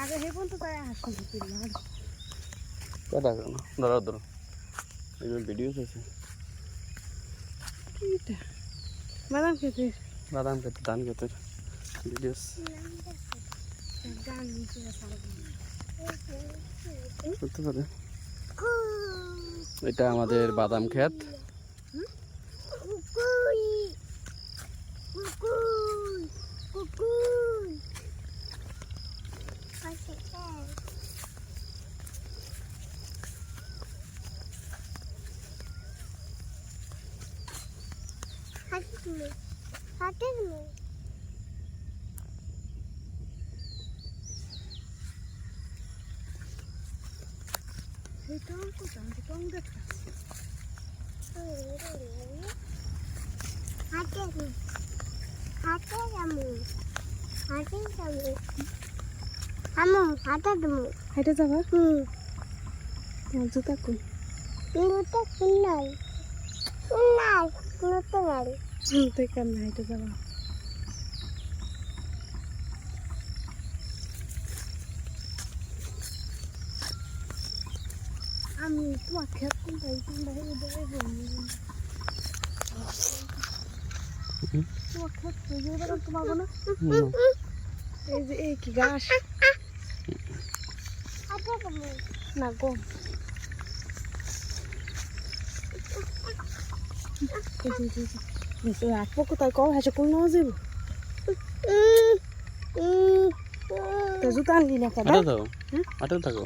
আগে হে পর্যন্ত তাই আসুন কথা কেন ধরো ধরো এগুলো ভিডিও আছে বাদাম খেতে বাদাম খেতে ধান খেতে ভিডিওস করতে পারে। এটা আমাদের বাদাম ক্ষেত। হাইটে যাবা জুতা কই তুই কেন হাইটে যাবা আমি তোমার খেত কোনটাই তোমার খেত তোমার না এই যে এই কি ঘাস না গো রাখবো কোথায় কম হাসে কোন নেওয়া যাবো জুতা আনলি না আটা থাকো